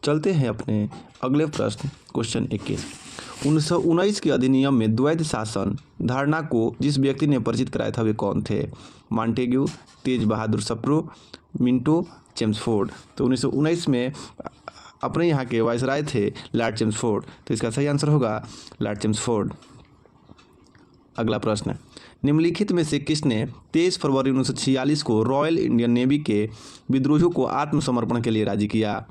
चलते हैं अपने अगले प्रश्न क्वेश्चन 21। 1919 के अधिनियम में द्वैध शासन धारणा को जिस व्यक्ति ने परिचित कराया था वे कौन थे? मॉन्टेग्यू, तेज बहादुर सप्रू, मिंटो, चेम्सफोर्ड। तो 1919 में अपने यहाँ के वायसराय थे लॉर्ड चेम्सफोर्ड। तो इसका सही आंसर होगा लॉर्ड चेम्सफोर्ड। अगला प्रश्न, निम्नलिखित में से किसने 23 फरवरी 1946 को रॉयल इंडियन नेवी के विद्रोहियों को आत्मसमर्पण के लिए राजी किया?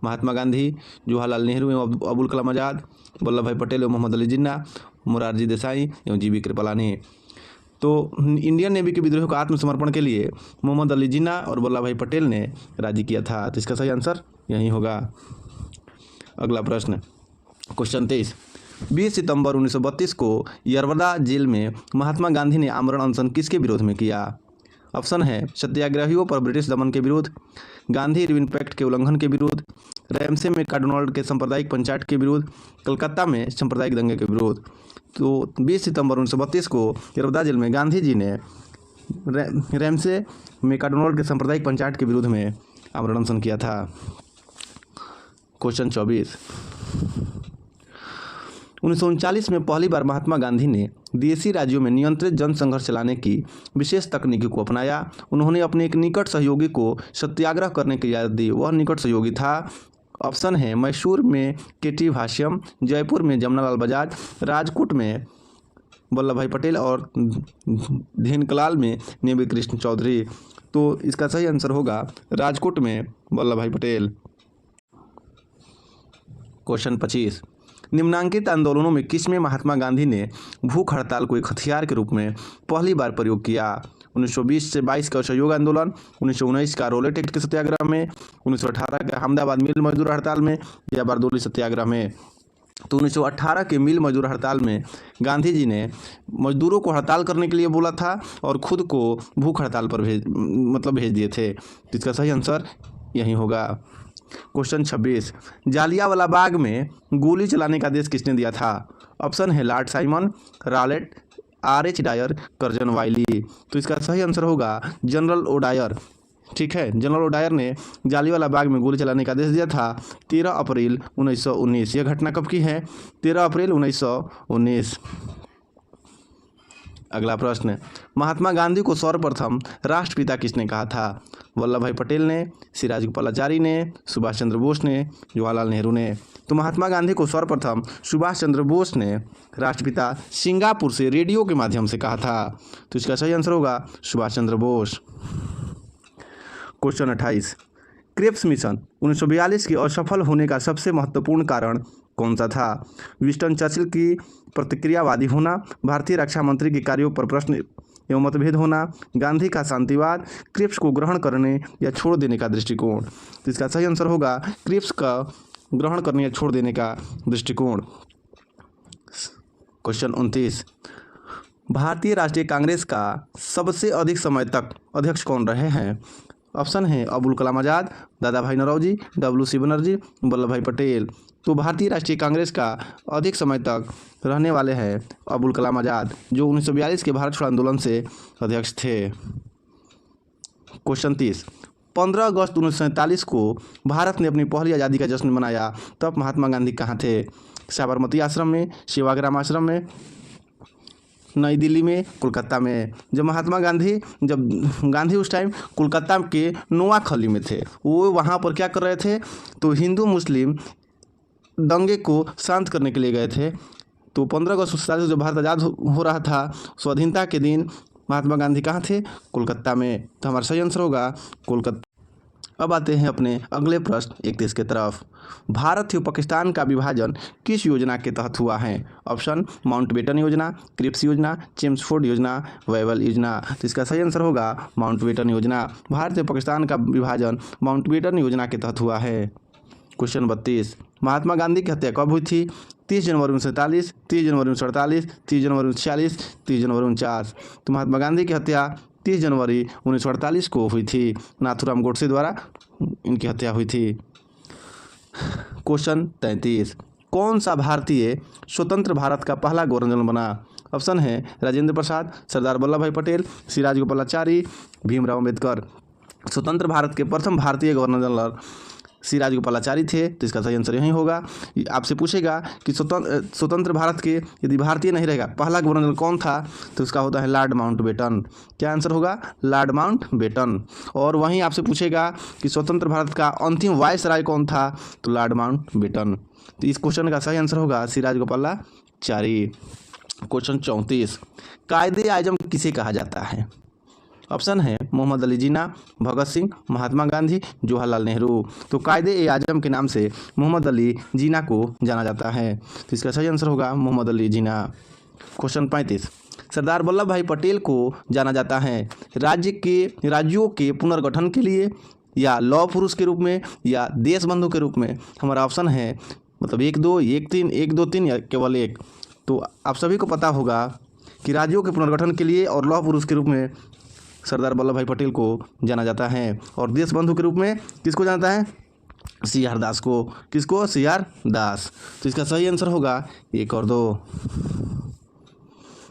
महात्मा गांधी, जवाहरलाल नेहरू एवं अबुल कलाम आज़ाद, वल्लभ भाई पटेल एवं मोहम्मद अली जिन्ना, मोरारजी देसाई एवं जीवी कृपलानी। तो इंडियन नेवी के विद्रोहियों को आत्मसमर्पण के लिए मोहम्मद अली जिन्ना और वल्लभ भाई पटेल ने राजी किया था। तो इसका सही आंसर यही होगा। अगला प्रश्न क्वेश्चन 23। 20 सितंबर 1932 को यरवदा जेल में महात्मा गांधी ने आमरण अनशन किसके विरोध में किया? ऑप्शन है सत्याग्रहियों पर ब्रिटिश दमन के विरोध, गांधी इरविन पैक्ट के उल्लंघन के विरोध, रैमसे में मैकडोनाल्ड के सांप्रदायिक पंचायत के विरोध, कलकत्ता में सांप्रदायिक दंगे के विरोध। तो 20 सितंबर 1932 को यरवदा जेल में गांधी जी ने रैमसे मैकडोनाल्ड के सांप्रदायिक पंचायत के विरोध में आमरण अनशन किया था। क्वेश्चन 24। 1939 में पहली बार महात्मा गांधी ने देशी राज्यों में नियंत्रित जनसंघर्ष चलाने की विशेष तकनीकी को अपनाया। उन्होंने अपने एक निकट सहयोगी को सत्याग्रह करने की इजाज़त दी। वह निकट सहयोगी था, ऑप्शन है मैसूर में केटी भाष्यम, जयपुर में जमनालाल बजाज, राजकोट में वल्लभ भाई पटेल और धेनकलाल में नेमी कृष्ण चौधरी। तो इसका सही आंसर होगा राजकोट में वल्लभ भाई पटेल। क्वेश्चन 25। निम्नांकित आंदोलनों में किसमें महात्मा गांधी ने भूख हड़ताल को एक हथियार के रूप में पहली बार प्रयोग किया? 1920 से 22 का असहयोग आंदोलन, 1919 का रोलेट एक्ट के सत्याग्रह में, 1918 के अहमदाबाद मिल मजदूर हड़ताल में या बारदोली सत्याग्रह में? तो 1918 के मिल मजदूर हड़ताल में गांधी जी ने मजदूरों को हड़ताल करने के लिए बोला था और खुद को भूख हड़ताल पर भेज दिए थे। तो इसका सही आंसर यही होगा। क्वेश्चन 26। जालियांवाला बाग में गोली चलाने का आदेश किसने दिया था? ऑप्शन है Lord Simon, Rowlatt, R.H. Dyer, Curzon Wyllie. तो इसका सही आंसर होगा जनरल ओडायर। ठीक है, जनरल ओडायर ने जालियांवाला बाग में गोली चलाने का आदेश दिया था 13 अप्रैल 1919। यह घटना कब की है? 13 अप्रैल 1919। अगला प्रश्न, महात्मा गांधी को सर्वप्रथम राष्ट्रपिता किसने कहा था? वल्लभ भाई पटेल ने, सिराज गोपालाचारी ने, सुभाष चंद्र बोस ने, जवाहरलाल नेहरू ने। तो महात्मा गांधी को सर्वप्रथम सुभाष चंद्र बोस ने राष्ट्रपिता सिंगापुर से रेडियो के माध्यम से कहा था। तो इसका सही आंसर होगा Subhash Chandra Bose. Question 28। Cripps mission 1942 के असफल होने का सबसे महत्वपूर्ण कारण कौन सा था? विंस्टन चर्चिल की प्रतिक्रियावादी होना, भारतीय रक्षा मंत्री के कार्यों पर प्रश्न एवं मतभेद होना, गांधी का शांतिवाद, क्रिप्स को ग्रहण करने या छोड़ देने का दृष्टिकोण। तो इसका सही आंसर होगा क्रिप्स का ग्रहण करने या छोड़ देने का दृष्टिकोण। क्वेश्चन 29। भारतीय राष्ट्रीय कांग्रेस का सबसे अधिक समय तक अध्यक्ष कौन रहे हैं? ऑप्शन है अबुल कलाम आज़ाद, दादा भाई नौरोजी, W.C. बनर्जी, वल्लभ भाई पटेल। तो भारतीय राष्ट्रीय कांग्रेस का अधिक समय तक रहने वाले हैं अबुल कलाम आज़ाद, जो 1942 के भारत छोड़ो आंदोलन से अध्यक्ष थे। क्वेश्चन 30। 15 अगस्त 1947 को भारत ने अपनी पहली आज़ादी का जश्न मनाया, तब महात्मा गांधी कहाँ थे? साबरमती आश्रम में, सेवाग्राम आश्रम में, नई दिल्ली में, कोलकाता में। जब गांधी उस टाइम कोलकाता के नोआखली में थे। वो वहाँ पर क्या कर रहे थे? तो हिंदू मुस्लिम दंगे को शांत करने के लिए गए थे। तो 15 अगस्त 1947 जब भारत आज़ाद हो रहा था, स्वाधीनता के दिन महात्मा गांधी कहाँ थे? कोलकाता में। तो हमारा सही आंसर होगा कोलकाता। अब आते हैं अपने अगले प्रश्न 31 की तरफ। भारत एवं पाकिस्तान का विभाजन किस योजना के तहत हुआ है? ऑप्शन माउंटबेटन योजना, क्रिप्स योजना, चेम्सफोर्ड योजना, वेवल योजना। तो इसका सही आंसर होगा माउंटबेटन योजना। भारत एवं पाकिस्तान का विभाजन माउंटबेटन योजना के तहत हुआ है। क्वेश्चन 32। महात्मा गांधी की हत्या कब हुई थी? 30 जनवरी 1947, 30 जनवरी 1948, 30 जनवरी 1946, 30 जनवरी 1949। तो महात्मा गांधी की हत्या 30 जनवरी 1948 को हुई थी। नाथूराम गोडसे द्वारा इनकी हत्या हुई थी। क्वेश्चन 33। कौन सा भारतीय स्वतंत्र भारत का पहला गवर्नर जनरल बना? ऑप्शन है राजेंद्र प्रसाद, सरदार वल्लभ भाई पटेल, सिराज गोपालाचारी, भीमराव अम्बेडकर। स्वतंत्र भारत के प्रथम भारतीय गवर्नर जनरल सिराजगोपालाचारी थे, तो इसका सही आंसर यही होगा। आपसे पूछेगा कि स्वतंत्र भारत के यदि भारतीय नहीं रहेगा पहला गवर्नर कौन था, तो इसका होता है लॉर्ड माउंटबेटन। क्या आंसर होगा? Lord Mountbatten. और वहीं आपसे पूछेगा कि स्वतंत्र भारत का अंतिम वायसराय कौन था, तो लॉर्ड माउंटबेटन। तो इस क्वेश्चन का सही आंसर होगा सिराजगोपालाचारी। क्वेश्चन 34, कायदे आजम किसे कहा जाता है? ऑप्शन है मोहम्मद अली जिन्ना, भगत सिंह, महात्मा गांधी, जवाहरलाल नेहरू। तो कायदे ए आजम के नाम से मोहम्मद अली जिन्ना को जाना जाता है, तो इसका सही आंसर होगा मोहम्मद अली जिन्ना। क्वेश्चन 35, सरदार वल्लभ भाई पटेल को जाना जाता है राज्यों के पुनर्गठन के लिए, या लौह पुरुष के रूप में, या देश बंधु के रूप में? हमारा ऑप्शन है मतलब 1 2 1 3 1 2 3 या केवल 1। तो आप सभी को पता होगा कि राज्यों के पुनर्गठन के लिए और लौह पुरुष के रूप में सरदार वल्लभ भाई पटेल को जाना जाता है, और देश बंधु के रूप में किसको जाना जाता है? CR दास को। किसको? CR दास। तो इसका सही आंसर होगा 1 और 2।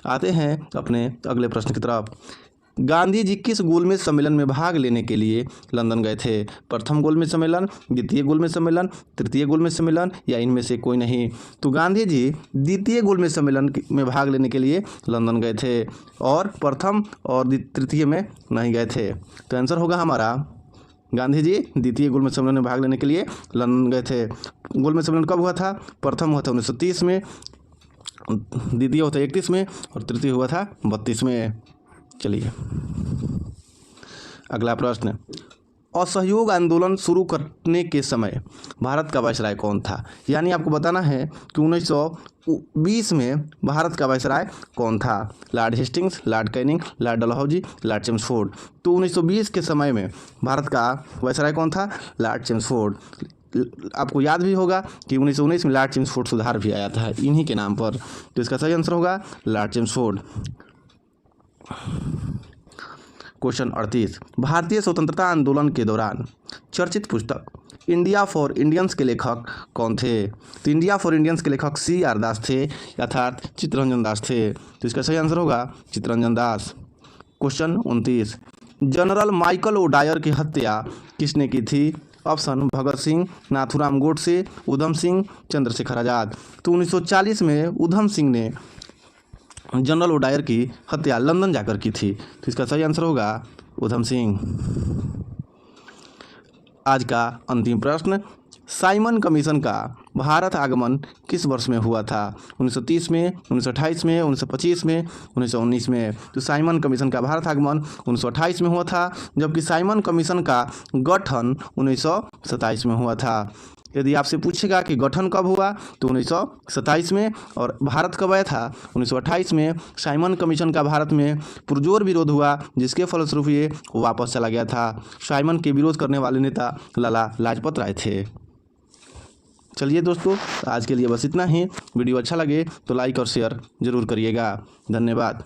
आते हैं अपने अगले प्रश्न की तरफ। गांधी जी किस गोलमेज सम्मेलन में भाग लेने के लिए लंदन गए थे? प्रथम गोलमेज सम्मेलन, द्वितीय गोलमेज सम्मेलन, तृतीय गोलमेज सम्मेलन, या इनमें से कोई नहीं? तो गांधी जी द्वितीय गोलमेज सम्मेलन में भाग लेने के लिए लंदन गए थे, और प्रथम और तृतीय में नहीं गए थे। तो आंसर होगा हमारा गांधी जी द्वितीय गोलमेज सम्मेलन में भाग लेने के लिए लंदन गए थे। गोलमेज सम्मेलन कब हुआ था? प्रथम हुआ था 1930 में, द्वितीय हुआ था 31 में, और तृतीय हुआ था 32 में। चलिए अगला प्रश्न, असहयोग आंदोलन शुरू करने के समय भारत का वायसराय कौन था? यानी आपको बताना है कि 1920 में भारत का वायसराय कौन था? Lord Hastings, Lord Canning, Lord Dalhousie, Lord Chelmsford. तो 1920 के समय में भारत का वायसराय कौन था? Lord Chelmsford. आपको याद भी होगा कि 1919 में लॉर्ड चेम्सफोर्ड सुधार भी आया था इन्हीं के नाम पर, तो इसका सही आंसर होगा लॉर्ड चेम्सफोर्ड। क्वेश्चन 38, भारतीय स्वतंत्रता आंदोलन के दौरान चर्चित पुस्तक इंडिया फॉर इंडियंस के लेखक कौन थे? तो इंडिया फॉर इंडियंस के लेखक CR दास थे, अर्थात चित्तरंजन दास थे। तो इसका सही आंसर होगा Chittaranjan Das. Question 29, general Michael O'Dwyer की हत्या किसने की थी? ऑप्शन भगत सिंह, नाथूराम गोडसे, उधम सिंह, चंद्रशेखर आज़ाद। तो 1940 में उधम सिंह ने जनरल ओडायर की हत्या लंदन जाकर की थी, तो इसका सही आंसर होगा उधम सिंह। आज का अंतिम प्रश्न, साइमन कमीशन का भारत आगमन किस वर्ष में हुआ था? 1930 में, 1928 में, 1925 में, 1919 में? तो साइमन कमीशन का भारत आगमन 1928 में हुआ था, जबकि साइमन कमीशन का गठन 1927 में हुआ था। यदि आपसे पूछेगा कि गठन कब हुआ, तो 1927 में, और भारत कब आया था? 1928 में। साइमन कमीशन का भारत में पुरजोर विरोध हुआ, जिसके फलस्वरूप ये वापस चला गया था। साइमन के विरोध करने वाले नेता लाला लाजपत राय थे। चलिए दोस्तों, आज के लिए बस इतना ही। वीडियो अच्छा लगे तो लाइक और शेयर जरूर करिएगा। धन्यवाद।